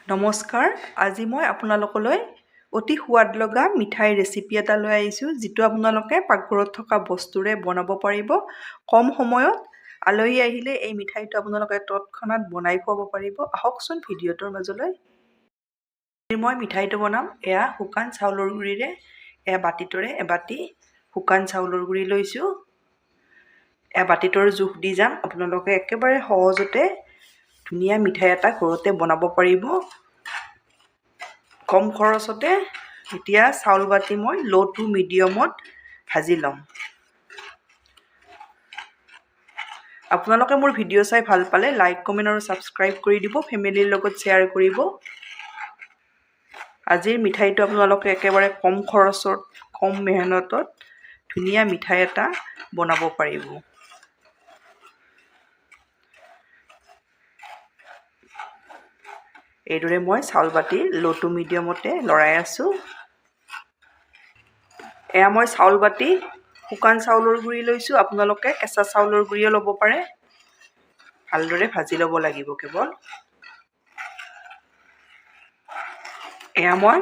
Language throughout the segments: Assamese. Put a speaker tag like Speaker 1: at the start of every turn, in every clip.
Speaker 1: নমস্কাৰ, আজি মই আপোনালোকলৈ অতি সোৱাদ লগা মিঠাই ৰেচিপি এটা লৈ আহিছোঁ, যিটো আপোনালোকে পাকঘৰত থকা বস্তুৰে বনাব পাৰিব। কম সময়ত আলহী আহিলে এই মিঠাইটো আপোনালোকে তৎক্ষণাত বনাই খুৱাব পাৰিব। আহকচোন ভিডিঅ'টোৰ মাজলৈ। মই মিঠাইটো বনাম। এয়া শুকান চাউলৰ গুড়িৰে বাতিটোৰে এবাতি শুকান চাউলৰ গুড়ি লৈছোঁ। বাতিটোৰ জোখ দি যাম। আপোনালোকে একেবাৰে সহজতে ধুনীয়া মিঠাই এটা ঘৰতে বনাব পাৰিব কম খৰচতে। এতিয়া চাউল বাটি মই লো টু মিডিয়ামত ভাজি ল'ম। আপোনালোকে মোৰ ভিডিঅ' চাই ভাল পালে লাইক, কমেণ্ট আৰু ছাবস্ক্ৰাইব কৰি দিব। ফেমিলিৰ লগত শ্বেয়াৰ কৰিব। আজিৰ মিঠাইটো আপোনালোকে একেবাৰে কম খৰচত, কম মেহনতত ধুনীয়া মিঠাই এটা বনাব পাৰিব। এইদৰে মই চাউল বাটি লো টু মিডিয়ামতে লৰাই আছোঁ। এয়া মই চাউল বাটি শুকান চাউলৰ গুড়ি লৈছোঁ। আপোনালোকে কেঁচা চাউলৰ গুড়িও ল'ব পাৰে। ভালদৰে ভাজি ল'ব লাগিব কেৱল। এয়া মই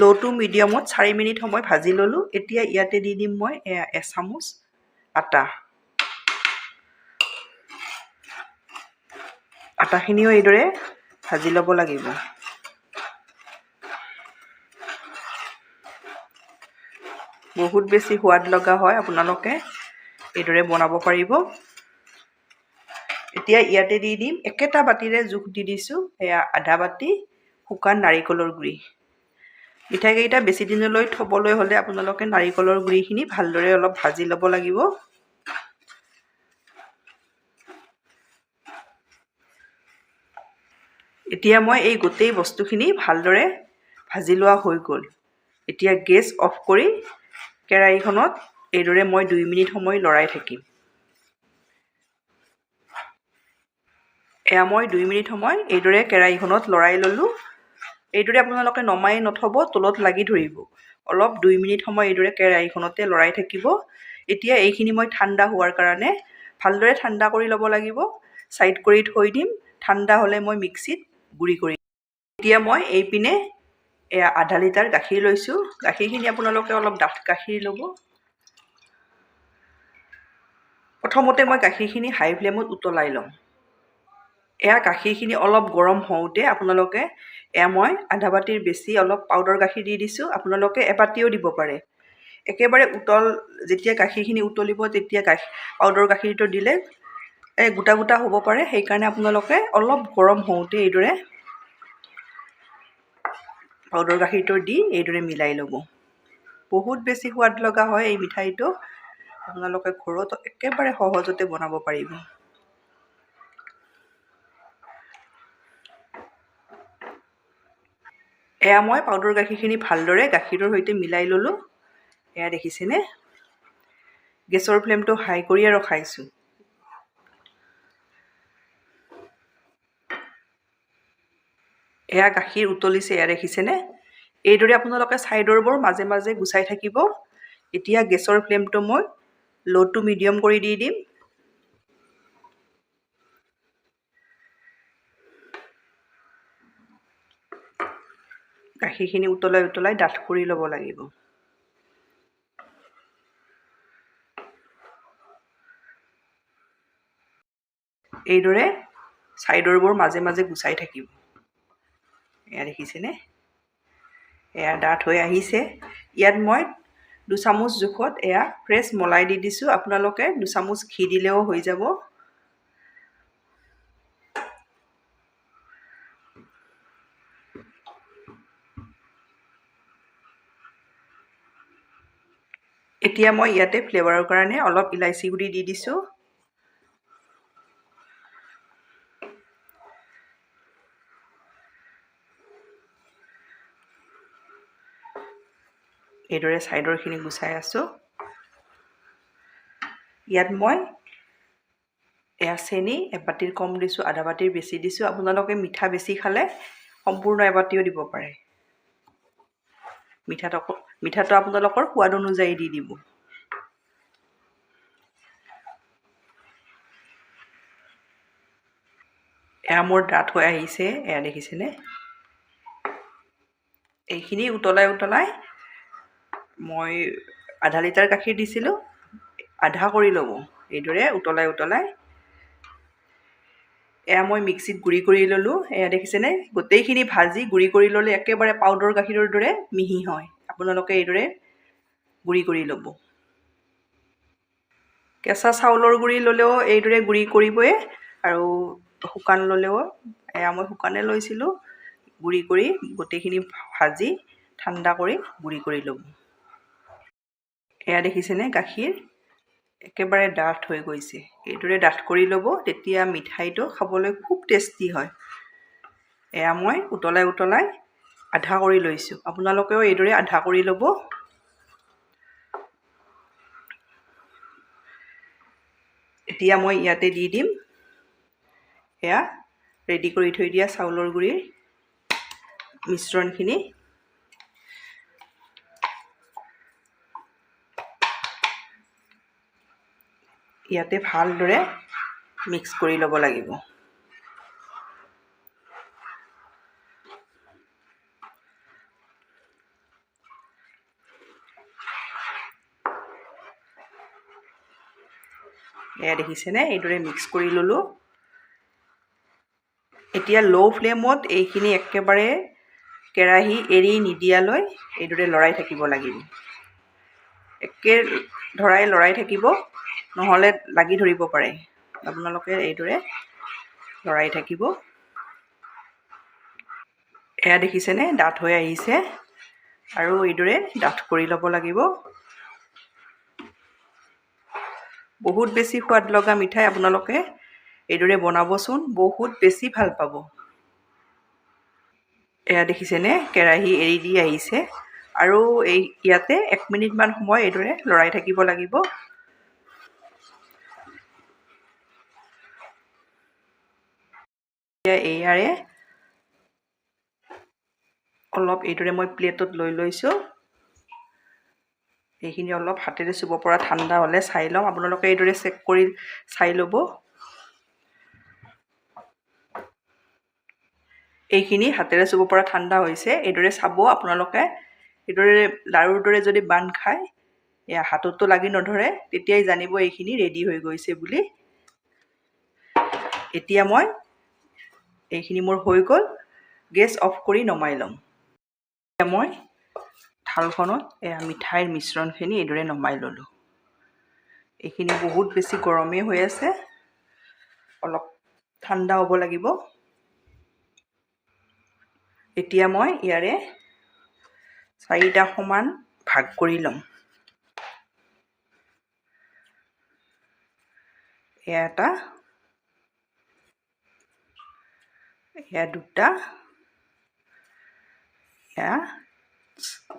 Speaker 1: লো টু মিডিয়ামত 4 মিনিট সময় ভাজি ল'লোঁ। এতিয়া ইয়াতে দি দিম মই এচামুচ আটা। আটাখিনিও এইদৰে ভাজি ল'ব লাগিব। বহুত বেছি সোৱাদ লগা হয়, আপোনালোকে এইদৰে বনাব পাৰিব। এতিয়া ইয়াতে দি দিম, একেটা বাতিৰে জোখ দি দিছোঁ, এয়া আধা বাতি শুকান নাৰিকলৰ গুড়ি। মিঠাইকেইটা বেছি দিনলৈ থ'বলৈ হ'লে আপোনালোকে নাৰিকলৰ গুড়িখিনি ভালদৰে অলপ ভাজি ল'ব লাগিব। এতিয়া মই এই গোটেই বস্তুখিনি ভালদৰে ভাজি লোৱা হৈ গ'ল। এতিয়া গেছ অফ কৰি কেৰাহীখনত এইদৰে মই 2 মিনিট সময় লৰাই থাকিম। এয়া মই 2 মিনিট সময় এইদৰে কেৰাহীখনত লৰাই ল'লোঁ। এইদৰে আপোনালোকে নমাই নথ'ব, তলত লাগি ধৰিব। অলপ 2 মিনিট সময় এইদৰে কেৰাহীখনতে লৰাই থাকিব। এতিয়া এইখিনি মই ঠাণ্ডা হোৱাৰ কাৰণে ভালদৰে ঠাণ্ডা কৰি ল'ব লাগিব। ছাইড কৰি থৈ দিম। ঠাণ্ডা হ'লে মই মিক্সিত গুড়ি কৰি। এতিয়া মই এইপিনে এয়া আধা লিটাৰ গাখীৰ লৈছোঁ। গাখীৰখিনি আপোনালোকে অলপ ডাঠ গাখীৰ ল'ব। প্ৰথমতে মই গাখীৰখিনি হাই ফ্লেমত উতলাই ল'ম। এয়া গাখীৰখিনি অলপ গৰম হওঁতে আপোনালোকে মই আধা বাতিৰ বেছি অলপ পাউডাৰ গাখীৰ দি দিছোঁ। আপোনালোকে এবাতিও দিব পাৰে। একেবাৰে যেতিয়া গাখীৰখিনি উতলিব তেতিয়া পাউডাৰ গাখীৰটো দিলে গোটা গোটা হ'ব পাৰে। সেইকাৰণে আপোনালোকে অলপ গৰম হওঁতে এইদৰে পাউডাৰ গাখীৰটো দি এইদৰে মিলাই ল'ব। বহুত বেছি সোৱাদ লগা হয় এই মিঠাইটো। আপোনালোকে ঘৰত একেবাৰে সহজতে বনাব পাৰিব। এয়া মই পাউডাৰ গাখীৰখিনি ভালদৰে গাখীৰৰ সৈতে মিলাই ল'লোঁ। এয়া দেখিছেনে? গেছৰ ফ্লেমটো হাই কৰিয়ে ৰখাইছোঁ। এয়া গাখীৰ উতলিছে, এয়া দেখিছেনে? এইদৰে আপোনালোকে ছাইডৰবোৰ মাজে মাজে গুচাই থাকিব। এতিয়া গেছৰ ফ্লেমটো মই লো টু মিডিয়াম কৰি দি দিম। গাখীৰখিনি উতলাই উতলাই ডাঠ কৰি ল'ব লাগিব। এইদৰে ছাইডৰবোৰ মাজে মাজে গুচাই থাকিব। এয়া দেখিছেনে? এয়া ডাঠ হৈ আহিছে। ইয়াত মই 2 চামুচ জোখত এয়া ফ্ৰেছ মলাই দি দিছোঁ। আপোনালোকে 2 চামুচ ঘি দিলেও হৈ যাব। এতিয়া মই ইয়াতে ফ্লেভাৰৰ কাৰণে অলপ ইলাইচি গুড়ি দি দিছোঁ। এইদৰে ছাইডৰখিনি গুচাই আছোঁ। ইয়াত মই চেনি এবাতিৰ কম দিছোঁ, আধা বাতিৰ বেছি দিছোঁ। আপোনালোকে মিঠা বেছি খালে সম্পূৰ্ণ এবাতিও দিব পাৰে। মিঠাটো আপোনালোকৰ সোৱাদ অনুযায়ী দি দিব। এয়া মোৰ ডাঠ হৈ আহিছে, এয়া দেখিছেনে? এইখিনি উতলাই উতলাই মই আধা লিটাৰ গাখীৰ দিছিলোঁ, আধা কৰি ল'ব। এইদৰে উতলাই উতলাই এয়া মই মিক্সিত গুড়ি কৰি ল'লোঁ। এয়া দেখিছেনে, গোটেইখিনি ভাজি গুড়ি কৰি ল'লে একেবাৰে পাউডাৰ গাখীৰৰ দৰে মিহি হয়। আপোনালোকে এইদৰে গুড়ি কৰি ল'ব। কেঁচা চাউলৰ গুড়ি ল'লেও এইদৰে গুড়ি কৰিবই, আৰু শুকান ল'লেও এয়া মই শুকানে লৈছিলোঁ। গুড়ি কৰি গোটেইখিনি ভাজি ঠাণ্ডা কৰি গুড়ি কৰি ল'ব। এয়া দেখিছেনে, গাখীৰ একেবাৰে ডাঠ হৈ গৈছে। এইদৰে ডাঠ কৰি ল'ব, তেতিয়া মিঠাইটো খাবলৈ খুব টেষ্টি হয়। এয়া মই উতলাই উতলাই আধা কৰি লৈছোঁ। আপোনালোকেও এইদৰে আধা কৰি ল'ব। এতিয়া মই ইয়াতে দি দিম এয়া ৰেডি কৰি থৈ দিয়া চাউলৰ গুড়িৰ মিশ্ৰণখিনি। ইয়াতে ভালদৰে মিক্স কৰি ল'ব লাগিব। এয়া দেখিছেনে, এইদৰে মিক্স কৰি ল'লোঁ। এতিয়া ল' ফ্লেমত এইখিনি একেবাৰে কেৰাহী এৰি নিদিয়ালৈ এইদৰে লৰাই থাকিব লাগিব। লৰাই থাকিব, নহ'লে লাগি ধৰিব পাৰে। আপোনালোকে এইদৰে লৰাই থাকিব। এয়া দেখিছেনে, ডাঠ হৈ আহিছে, আৰু এইদৰে ডাঠ কৰি ল'ব লাগিব। বহুত বেছি সোৱাদ লগা মিঠাই আপোনালোকে এইদৰে বনাবচোন, বহুত বেছি ভাল পাব। এয়া দেখিছেনে, কেৰাহী এৰি দি আহিছে, আৰু ইয়াতে 1 মিনিটমান সময় এইদৰে লৰাই থাকিব লাগিব। এয়াৰে অলপ এইদৰে মই প্লেটত লৈ লৈছোঁ। এইখিনি অলপ হাতেৰে চুব পৰা ঠাণ্ডা হ'লে চাই ল'ম। আপোনালোকে এইদৰে চেক কৰি চাই ল'ব। এইখিনি হাতেৰে চুব পৰা ঠাণ্ডা হৈছে, এইদৰে চাব আপোনালোকে। এইদৰে লাৰুৰ দৰে যদি বান্ধ খায়, এয়া হাততো লাগি নধৰে, তেতিয়াই জানিব এইখিনি ৰেডি হৈ গৈছে বুলি। এতিয়া এইখিনি মোৰ হৈ গ'ল, গেছ অফ কৰি নমাই ল'ম। এতিয়া মই থালখনত এয়া মিঠাইৰ মিশ্ৰণখিনি এইদৰে নমাই ল'লোঁ। এইখিনি বহুত বেছি গৰমেই হৈ আছে, অলপ ঠাণ্ডা হ'ব লাগিব। এতিয়া মই ইয়াৰে 4টা সমান ভাগ কৰি ল'ম। এয়া এটা, এয়া 2টা, এয়া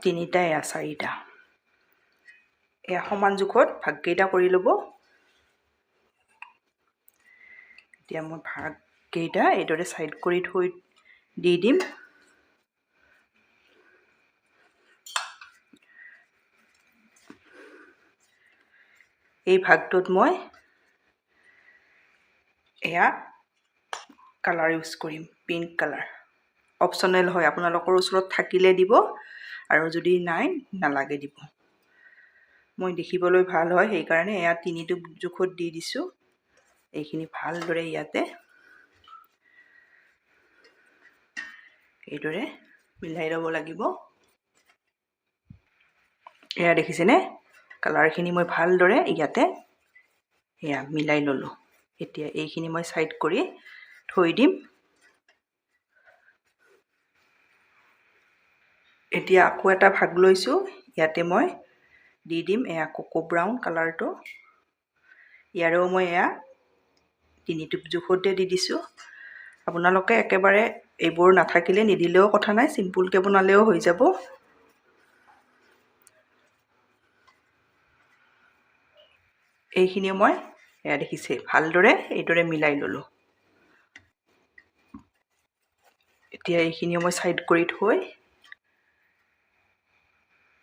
Speaker 1: 3টা, এয়া 4টা। এয়া সমান জোখত ভাগকেইটা কৰি ল'ব। এতিয়া মই ভাগকেইটা এইদৰে ছাইড কৰি থৈ দি দিম। এই ভাগটোত মই এয়া কালাৰ ইউজ কৰিম, পিংক কালাৰ। অপশ্যনেল হয়, আপোনালোকৰ ওচৰত থাকিলে দিব, আৰু যদি নাই নালাগে দিব। মই দেখিবলৈ ভাল হয়, সেইকাৰণে এয়া 3টো জোখত দি দিছোঁ। এইখিনি ভালদৰে ইয়াতে এইদৰে মিলাই ল'ব লাগিব। এয়া দেখিছেনে, কালাৰখিনি মই ভালদৰে ইয়াতে এয়া মিলাই ল'লোঁ। এতিয়া এইখিনি মই ছাইড কৰি থৈ দিম। এতিয়া আকৌ এটা ভাগ লৈছোঁ, ইয়াতে মই দি দিম এয়া কোকো ব্ৰাউন কালাৰটো। ইয়াৰেও মই এয়া 3টো জোখতে দি দিছোঁ। আপোনালোকে একেবাৰে এইবোৰ নাথাকিলে নিদিলেও কথা নাই, চিম্পুলকৈ বনালেও হৈ যাব। এইখিনিও মই এয়া দেখিছে ভালদৰে এইদৰে মিলাই ল'লোঁ। এতিয়া এইখিনিও মই ছাইড কৰি থৈ,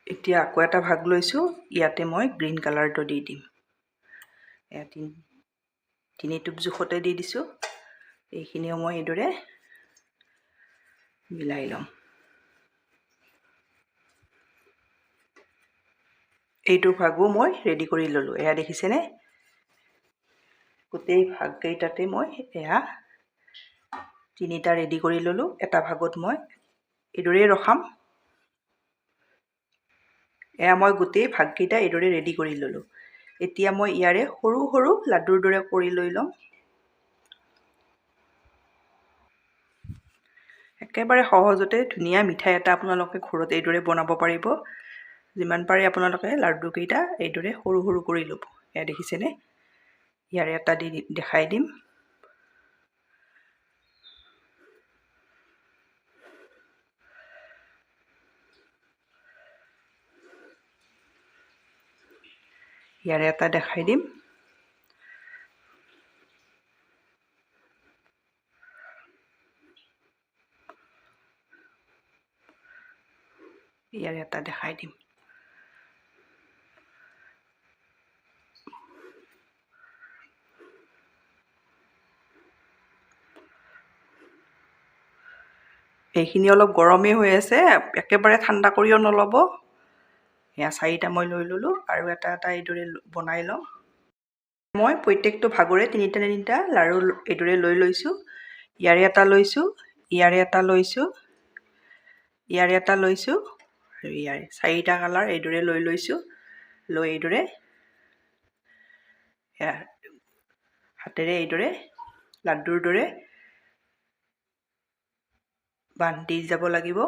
Speaker 1: এতিয়া আকৌ এটা ভাগ লৈছোঁ, ইয়াতে মই গ্ৰীণ কালাৰটো দি দিম। এয়া 3টো জোখতে দি দিছোঁ। এইখিনিও মই এইদৰে মিলাই ল'ম। এইটো ভাগো মই ৰেডি কৰি ল'লোঁ। এয়া দেখিছেনে, গোটেই ভাগকেইটাতে মই এয়া 3টা ৰেডি কৰি ল'লোঁ। এটা ভাগত মই এইদৰে ৰখাম। এয়া মই গোটেই ভাগকেইটা এইদৰে ৰেডি কৰি ল'লোঁ। এতিয়া মই ইয়াৰে সৰু সৰু লাডুৰ দৰে কৰি লৈ ল'ম। একেবাৰে সহজতে ধুনীয়া মিঠাই এটা আপোনালোকে ঘৰত এইদৰে বনাব পাৰিব। যিমান পাৰে আপোনালোকে লাডুকেইটা এইদৰে সৰু সৰু কৰি ল'ব। এয়া দেখিছেনে, ইয়াৰে এটা দেখাই দিম। ইয়াৰে এটা দেখাই দিম। ইয়াৰে এটা দেখাই দিম। এইখিনি অলপ গৰমেই হৈ আছে, একেবাৰে ঠাণ্ডা কৰিও নল'ব। এয়া 4টা মই লৈ ল'লোঁ আৰু এটা এটা এইদৰে বনাই লওঁ। মই প্ৰত্যেকটো ভাগৰে 3টা লাড়ু এইদৰে লৈ লৈছোঁ। ইয়াৰে এটা লৈছোঁ, ইয়াৰে এটা লৈছোঁ, ইয়াৰে এটা লৈছোঁ আৰু ইয়াৰে 4টা কালাৰ এইদৰে লৈ লৈছোঁ। লৈ এইদৰে হাতেৰে এইদৰে লাড্ডুৰ দৰে বান্ধি যাব লাগিব।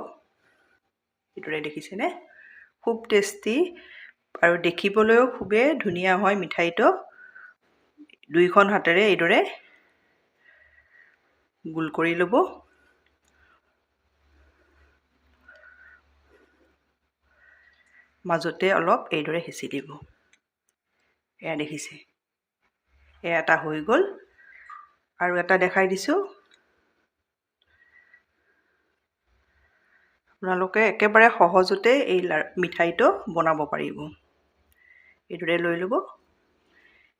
Speaker 1: এইদৰে দেখিছেনে, খুব টেষ্টি আৰু দেখিবলৈও খুবেই ধুনীয়া হয় মিঠাইটো। 2খন হাতেৰে এইদৰে গোল কৰি ল'ব। মাজতে অলপ এইদৰে হেঁচি দিব। এয়া দেখিছে, এয়া এটা হৈ গ'ল। আৰু এটা দেখাই দিছোঁ। আপোনালোকে একেবাৰে সহজতে এই মিঠাইটো বনাব পাৰিব। এইদৰে লৈ ল'ব।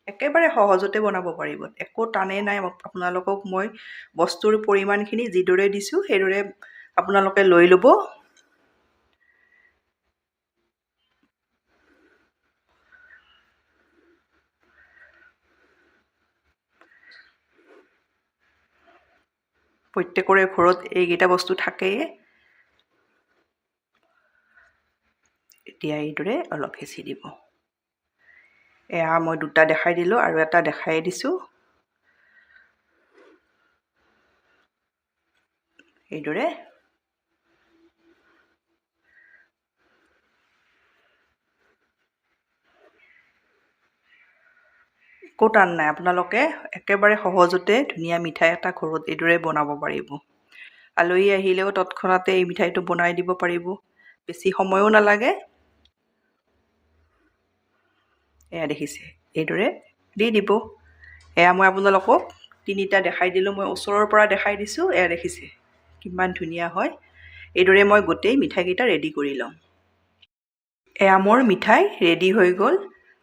Speaker 1: একেবাৰে সহজতে বনাব পাৰিব, একো টানেই নাই। আপোনালোকক মই বস্তুৰ পৰিমাণখিনি যিদৰে দিছোঁ সেইদৰে আপোনালোকে লৈ ল'ব। প্ৰত্যেকৰে ঘৰত এইকেইটা বস্তু থাকেই। এতিয়া এইদৰে অলপ হেঁচি দিব। এয়া মই 2টা দেখাই দিলোঁ আৰু এটা দেখাই দিছোঁ। এইদৰে একো টান নাই, আপোনালোকে একেবাৰে সহজতে ধুনীয়া মিঠাই এটা ঘৰত এইদৰে বনাব পাৰিব। আলহী আহিলেও তৎক্ষণাতে এই মিঠাইটো বনাই দিব পাৰিব, বেছি সময়ো নালাগে। এয়া দেখিছে, এইদৰে দি দিব। এয়া মই আপোনালোকক 3টা দেখাই দিলোঁ, মই ওচৰৰ পৰা দেখাই দিছোঁ। এয়া দেখিছে কিমান ধুনীয়া হয়। এইদৰে মই গোটেই মিঠাইকেইটা ৰেডি কৰি ল'ম। এয়া মোৰ মিঠাই ৰেডি হৈ গ'ল।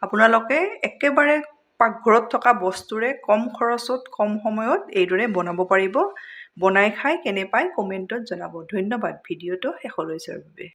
Speaker 1: আপোনালোকে একেবাৰে পাকঘৰত থকা বস্তুৰে কম খৰচত কম সময়ত এইদৰে বনাব পাৰিব। বনাই খাই কেনে পায় কমেণ্টত জনাব। ধন্যবাদ ভিডিঅ'টো শেষলৈ চোৱাৰ বাবে।